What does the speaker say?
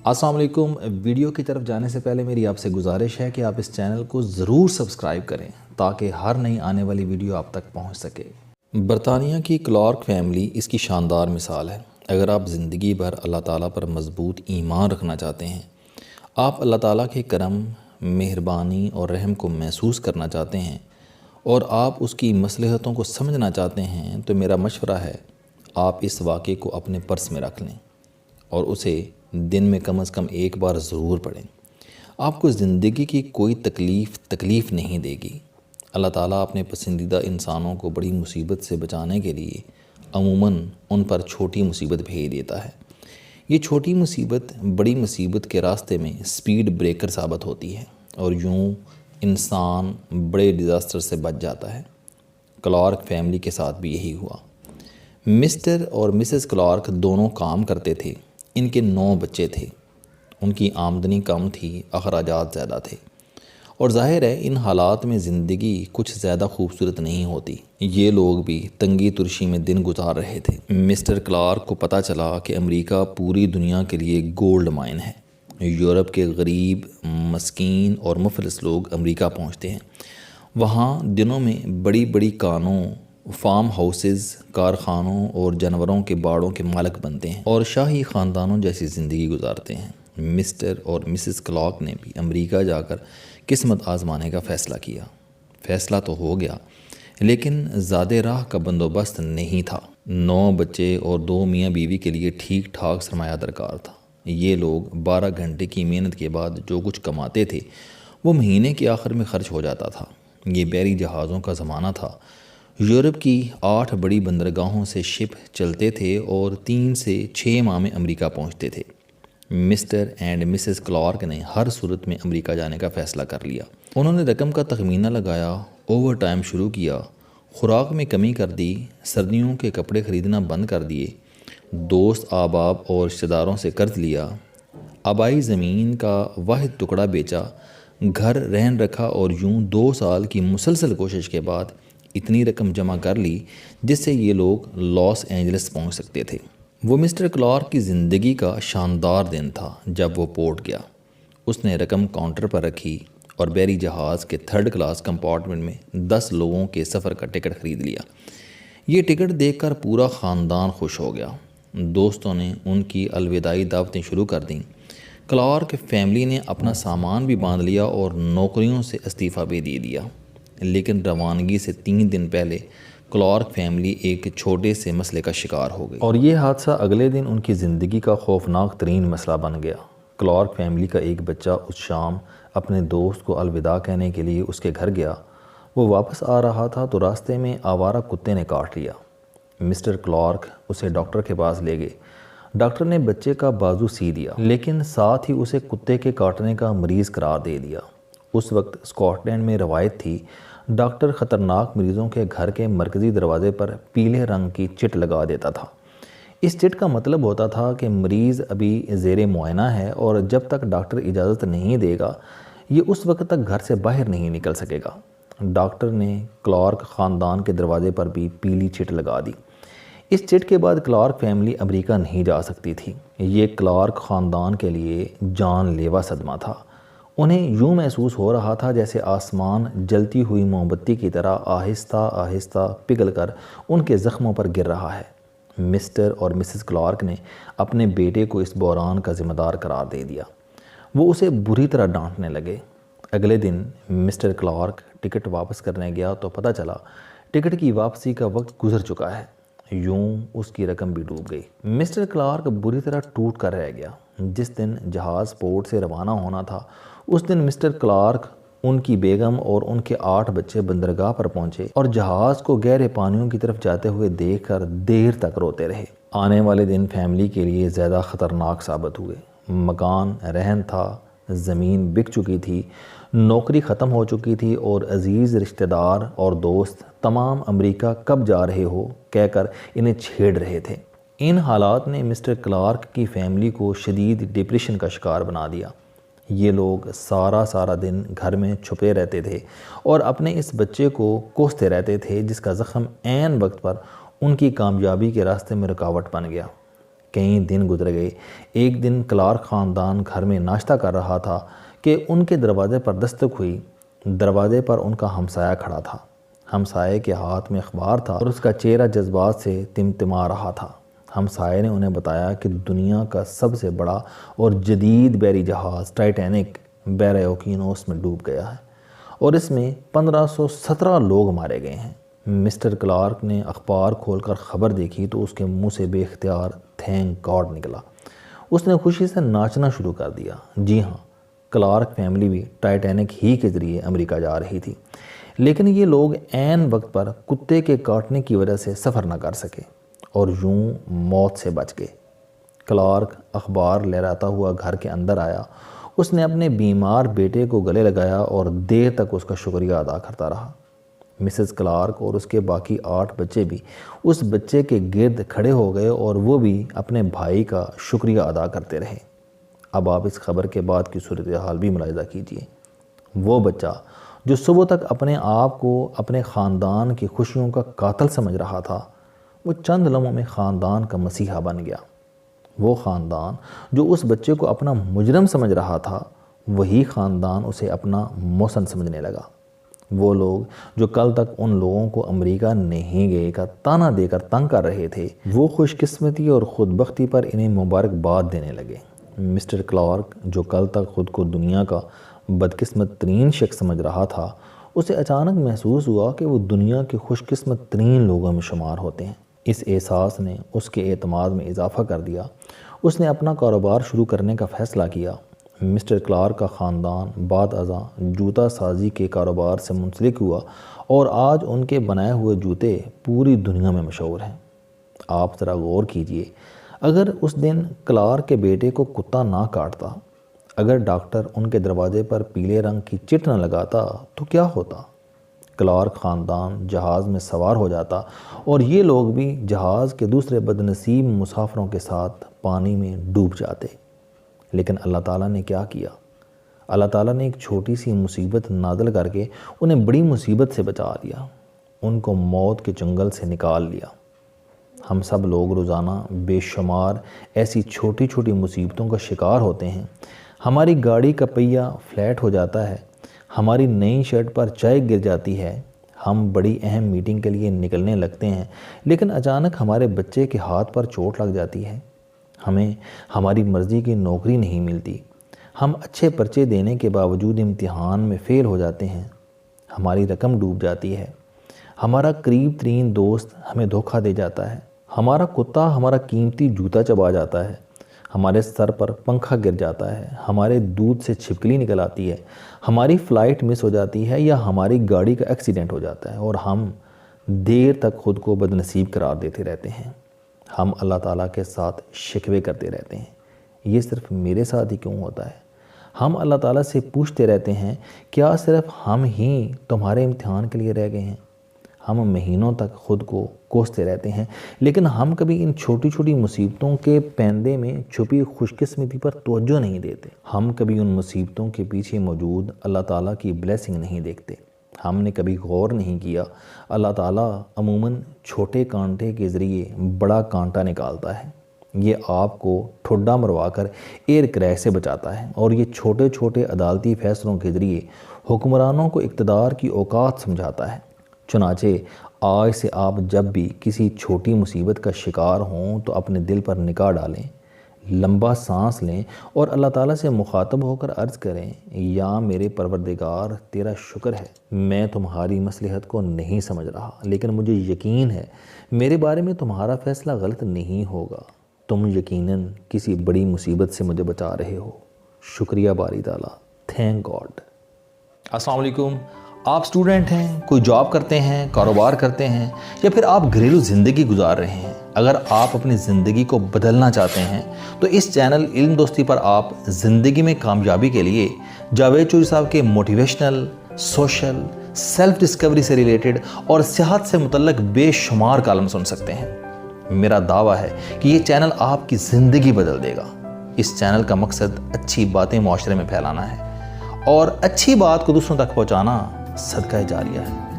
السلام علیکم۔ ویڈیو کی طرف جانے سے پہلے میری آپ سے گزارش ہے کہ آپ اس چینل کو ضرور سبسکرائب کریں تاکہ ہر نئی آنے والی ویڈیو آپ تک پہنچ سکے۔ برطانیہ کی کلارک فیملی اس کی شاندار مثال ہے۔ اگر آپ زندگی بھر اللہ تعالیٰ پر مضبوط ایمان رکھنا چاہتے ہیں، آپ اللہ تعالیٰ کے کرم، مہربانی اور رحم کو محسوس کرنا چاہتے ہیں اور آپ اس کی مصلحتوں کو سمجھنا چاہتے ہیں، تو میرا مشورہ ہے آپ اس واقعے کو اپنے پرس میں رکھ لیں اور اسے دن میں کم از کم ایک بار ضرور پڑھیں۔ آپ کو زندگی کی کوئی تکلیف نہیں دے گی۔ اللہ تعالیٰ اپنے پسندیدہ انسانوں کو بڑی مصیبت سے بچانے کے لیے عموماً ان پر چھوٹی مصیبت بھیج دیتا ہے۔ یہ چھوٹی مصیبت بڑی مصیبت کے راستے میں سپیڈ بریکر ثابت ہوتی ہے اور یوں انسان بڑے ڈیزاسٹر سے بچ جاتا ہے۔ کلارک فیملی کے ساتھ بھی یہی ہوا۔ مسٹر اور مسز کلارک دونوں کام کرتے تھے۔ ان کے 9 بچے تھے۔ ان کی آمدنی کم تھی، اخراجات زیادہ تھے، اور ظاہر ہے ان حالات میں زندگی کچھ زیادہ خوبصورت نہیں ہوتی۔ یہ لوگ بھی تنگی ترشی میں دن گزار رہے تھے۔ مسٹر کلارک کو پتہ چلا کہ امریکہ پوری دنیا کے لیے گولڈ مائن ہے۔ یورپ کے غریب، مسکین اور مفلس لوگ امریکہ پہنچتے ہیں۔ وہاں دنوں میں بڑی بڑی کانوں، فارم ہاؤسز، کارخانوں اور جانوروں کے باڑوں کے مالک بنتے ہیں اور شاہی خاندانوں جیسی زندگی گزارتے ہیں۔ مسٹر اور مسز کلارک نے بھی امریکہ جا کر قسمت آزمانے کا فیصلہ کیا۔ فیصلہ تو ہو گیا، لیکن زیادہ راہ کا بندوبست نہیں تھا۔ 9 بچے اور 2 میاں بیوی کے لیے ٹھیک ٹھاک سرمایہ درکار تھا۔ یہ لوگ 12 گھنٹے کی محنت کے بعد جو کچھ کماتے تھے وہ مہینے کے آخر میں خرچ ہو جاتا تھا۔ یہ بحری جہازوں کا زمانہ تھا۔ یورپ کی 8 بڑی بندرگاہوں سے شپ چلتے تھے اور 3 سے 6 ماہ میں امریکہ پہنچتے تھے۔ مسٹر اینڈ مسز کلارک نے ہر صورت میں امریکہ جانے کا فیصلہ کر لیا۔ انہوں نے رقم کا تخمینہ لگایا، اوور ٹائم شروع کیا، خوراک میں کمی کر دی، سردیوں کے کپڑے خریدنا بند کر دیے، دوست احباب اور رشتہ داروں سے قرض لیا، آبائی زمین کا واحد ٹکڑا بیچا، گھر رہن رکھا اور یوں 2 سال کی مسلسل کوشش کے بعد اتنی رقم جمع کر لی جس سے یہ لوگ لاس اینجلس پہنچ سکتے تھے۔ وہ مسٹر کلارک کی زندگی کا شاندار دن تھا جب وہ پورٹ گیا۔ اس نے رقم کاؤنٹر پر رکھی اور بحری جہاز کے 3rd کلاس کمپارٹمنٹ میں 10 لوگوں کے سفر کا ٹکٹ خرید لیا۔ یہ ٹکٹ دیکھ کر پورا خاندان خوش ہو گیا۔ دوستوں نے ان کی الوداعی دعوتیں شروع کر دیں۔ کلارک فیملی نے اپنا سامان بھی باندھ لیا اور نوکریوں سے استعفیٰ بھی دے دیا۔ لیکن روانگی سے 3 دن پہلے کلارک فیملی ایک چھوٹے سے مسئلے کا شکار ہو گئی اور یہ حادثہ اگلے دن ان کی زندگی کا خوفناک ترین مسئلہ بن گیا۔ کلارک فیملی کا ایک بچہ اس شام اپنے دوست کو الوداع کہنے کے لیے اس کے گھر گیا۔ وہ واپس آ رہا تھا تو راستے میں آوارہ کتے نے کاٹ لیا۔ مسٹر کلارک اسے ڈاکٹر کے پاس لے گئے۔ ڈاکٹر نے بچے کا بازو سی دیا، لیکن ساتھ ہی اسے کتے کے کاٹنے کا مریض قرار دے دیا۔ اس وقت اسکاٹ لینڈ میں روایت تھی، ڈاکٹر خطرناک مریضوں کے گھر کے مرکزی دروازے پر پیلے رنگ کی چٹ لگا دیتا تھا۔ اس چٹ کا مطلب ہوتا تھا کہ مریض ابھی زیر معائنہ ہے اور جب تک ڈاکٹر اجازت نہیں دے گا یہ اس وقت تک گھر سے باہر نہیں نکل سکے گا۔ ڈاکٹر نے کلارک خاندان کے دروازے پر بھی پیلی چٹ لگا دی۔ اس چٹ کے بعد کلارک فیملی امریکہ نہیں جا سکتی تھی۔ یہ کلارک خاندان کے لیے جان لیوا صدمہ تھا۔ انہیں یوں محسوس ہو رہا تھا جیسے آسمان جلتی ہوئی موم بتی کی طرح آہستہ آہستہ پگھل کر ان کے زخموں پر گر رہا ہے۔ مسٹر اور مسز کلارک نے اپنے بیٹے کو اس بحران کا ذمہ دار قرار دے دیا۔ وہ اسے بری طرح ڈانٹنے لگے۔ اگلے دن مسٹر کلارک ٹکٹ واپس کرنے گیا تو پتہ چلا ٹکٹ کی واپسی کا وقت گزر چکا ہے۔ یوں اس کی رقم بھی ڈوب گئی۔ مسٹر کلارک بری طرح ٹوٹ کر رہ گیا۔ جس دن جہاز پورٹ سے روانہ ہونا تھا اس دن مسٹر کلارک، ان کی بیگم اور ان کے 8 بچے بندرگاہ پر پہنچے اور جہاز کو گہرے پانیوں کی طرف جاتے ہوئے دیکھ کر دیر تک روتے رہے۔ آنے والے دن فیملی کے لیے زیادہ خطرناک ثابت ہوئے۔ مکان رہن تھا، زمین بک چکی تھی، نوکری ختم ہو چکی تھی اور عزیز رشتہ دار اور دوست تمام امریکہ کب جا رہے ہو کہہ کر انہیں چھیڑ رہے تھے۔ ان حالات نے مسٹر کلارک کی فیملی کو شدید ڈپریشن کا شکار بنا دیا۔ یہ لوگ سارا دن گھر میں چھپے رہتے تھے اور اپنے اس بچے کو کوستے رہتے تھے جس کا زخم عین وقت پر ان کی کامیابی کے راستے میں رکاوٹ بن گیا۔ کئی دن گزر گئے۔ ایک دن کلارک خاندان گھر میں ناشتہ کر رہا تھا کہ ان کے دروازے پر دستک ہوئی۔ دروازے پر ان کا ہمسایہ کھڑا تھا۔ ہمسائے کے ہاتھ میں اخبار تھا اور اس کا چہرہ جذبات سے تمتما رہا تھا۔ ہمسائے نے انہیں بتایا کہ دنیا کا سب سے بڑا اور جدید بحری جہاز ٹائٹینک بحر اوقیانوس میں ڈوب گیا ہے اور اس میں 1517 لوگ مارے گئے ہیں۔ مسٹر کلارک نے اخبار کھول کر خبر دیکھی تو اس کے منہ سے بے اختیار تھینک گاڈ نکلا۔ اس نے خوشی سے ناچنا شروع کر دیا۔ جی ہاں، کلارک فیملی بھی ٹائٹینک ہی کے ذریعے امریکہ جا رہی تھی، لیکن یہ لوگ عین وقت پر کتے کے کاٹنے کی وجہ سے سفر نہ کر سکے اور یوں موت سے بچ گئے۔ کلارک اخبار لہراتا ہوا گھر کے اندر آیا۔ اس نے اپنے بیمار بیٹے کو گلے لگایا اور دیر تک اس کا شکریہ ادا کرتا رہا۔ مسز کلارک اور اس کے باقی 8 بچے بھی اس بچے کے گرد کھڑے ہو گئے اور وہ بھی اپنے بھائی کا شکریہ ادا کرتے رہے۔ اب آپ اس خبر کے بعد کی صورتحال بھی ملاحظہ کیجئے۔ وہ بچہ جو صبح تک اپنے آپ کو اپنے خاندان کی خوشیوں کا قاتل سمجھ رہا تھا، وہ چند لمحوں میں خاندان کا مسیحا بن گیا۔ وہ خاندان جو اس بچے کو اپنا مجرم سمجھ رہا تھا، وہی خاندان اسے اپنا محسن سمجھنے لگا۔ وہ لوگ جو کل تک ان لوگوں کو امریکہ نہیں گئے کا تانا دے کر تنگ کر رہے تھے، وہ خوش قسمتی اور خود بختی پر انہیں مبارکباد دینے لگے۔ مسٹر کلارک جو کل تک خود کو دنیا کا بدقسمت ترین شخص سمجھ رہا تھا، اسے اچانک محسوس ہوا کہ وہ دنیا کے خوش قسمت ترین لوگوں میں شمار ہوتے ہیں۔ اس احساس نے اس کے اعتماد میں اضافہ کر دیا۔ اس نے اپنا کاروبار شروع کرنے کا فیصلہ کیا۔ مسٹر کلارک کا خاندان بعد ازاں جوتا سازی کے کاروبار سے منسلک ہوا اور آج ان کے بنائے ہوئے جوتے پوری دنیا میں مشہور ہیں۔ آپ ذرا غور کیجئے، اگر اس دن کلارک کے بیٹے کو کتا نہ کاٹتا، اگر ڈاکٹر ان کے دروازے پر پیلے رنگ کی چٹ نہ لگاتا تو کیا ہوتا؟ کلارک خاندان جہاز میں سوار ہو جاتا اور یہ لوگ بھی جہاز کے دوسرے بدنصیب مسافروں کے ساتھ پانی میں ڈوب جاتے۔ لیکن اللہ تعالیٰ نے کیا کیا؟ اللہ تعالیٰ نے ایک چھوٹی سی مصیبت نازل کر کے انہیں بڑی مصیبت سے بچا لیا، ان کو موت کے چنگل سے نکال لیا۔ ہم سب لوگ روزانہ بے شمار ایسی چھوٹی چھوٹی مصیبتوں کا شکار ہوتے ہیں۔ ہماری گاڑی کا پہیہ فلیٹ ہو جاتا ہے، ہماری نئی شرٹ پر چائے گر جاتی ہے، ہم بڑی اہم میٹنگ کے لیے نکلنے لگتے ہیں لیکن اچانک ہمارے بچے کے ہاتھ پر چوٹ لگ جاتی ہے، ہمیں ہماری مرضی کی نوکری نہیں ملتی، ہم اچھے پرچے دینے کے باوجود امتحان میں فیل ہو جاتے ہیں، ہماری رقم ڈوب جاتی ہے، ہمارا قریب ترین دوست ہمیں دھوکہ دے جاتا ہے، ہمارا کتا ہمارا قیمتی جوتا چبا جاتا ہے، ہمارے سر پر پنکھا گر جاتا ہے، ہمارے دودھ سے چھپکلی نکل آتی ہے، ہماری فلائٹ مس ہو جاتی ہے یا ہماری گاڑی کا ایکسیڈنٹ ہو جاتا ہے اور ہم دیر تک خود کو بدنصیب قرار دیتے رہتے ہیں۔ ہم اللہ تعالیٰ کے ساتھ شکوے کرتے رہتے ہیں، یہ صرف میرے ساتھ ہی کیوں ہوتا ہے؟ ہم اللہ تعالیٰ سے پوچھتے رہتے ہیں، کیا صرف ہم ہی تمہارے امتحان کے لیے رہ گئے ہیں؟ ہم مہینوں تک خود کو کوستے رہتے ہیں لیکن ہم کبھی ان چھوٹی چھوٹی مصیبتوں کے پیندے میں چھپی خوش قسمتی پر توجہ نہیں دیتے۔ ہم کبھی ان مصیبتوں کے پیچھے موجود اللہ تعالیٰ کی بلیسنگ نہیں دیکھتے۔ ہم نے کبھی غور نہیں کیا، اللہ تعالیٰ عموماً چھوٹے کانٹے کے ذریعے بڑا کانٹا نکالتا ہے۔ یہ آپ کو ٹھڈا مروا کر ایئر کریش سے بچاتا ہے اور یہ چھوٹے چھوٹے عدالتی فیصلوں کے ذریعے حکمرانوں کو اقتدار کی اوقات سمجھاتا ہے۔ چنانچہ آج سے آپ جب بھی کسی چھوٹی مصیبت کا شکار ہوں تو اپنے دل پر نگاہ ڈالیں، لمبا سانس لیں اور اللہ تعالیٰ سے مخاطب ہو کر عرض کریں، یا میرے پروردگار تیرا شکر ہے، میں تمہاری مصلحت کو نہیں سمجھ رہا لیکن مجھے یقین ہے میرے بارے میں تمہارا فیصلہ غلط نہیں ہوگا، تم یقیناً کسی بڑی مصیبت سے مجھے بچا رہے ہو، شکریہ باری تعالیٰ، تھینک گاڈ۔ السلام علیکم۔ آپ سٹوڈنٹ ہیں، کوئی جاب کرتے ہیں، کاروبار کرتے ہیں یا پھر آپ گھریلو زندگی گزار رہے ہیں، اگر آپ اپنی زندگی کو بدلنا چاہتے ہیں تو اس چینل علم دوستی پر آپ زندگی میں کامیابی کے لیے جاوید چوہری صاحب کے موٹیویشنل، سوشل، سیلف ڈسکوری سے ریلیٹڈ اور صحت سے متعلق بے شمار کالم سن سکتے ہیں۔ میرا دعویٰ ہے کہ یہ چینل آپ کی زندگی بدل دے گا۔ اس چینل کا مقصد اچھی باتیں معاشرے میں پھیلانا ہے اور اچھی بات کو دوسروں تک پہنچانا صدقہ جاریہ ہے۔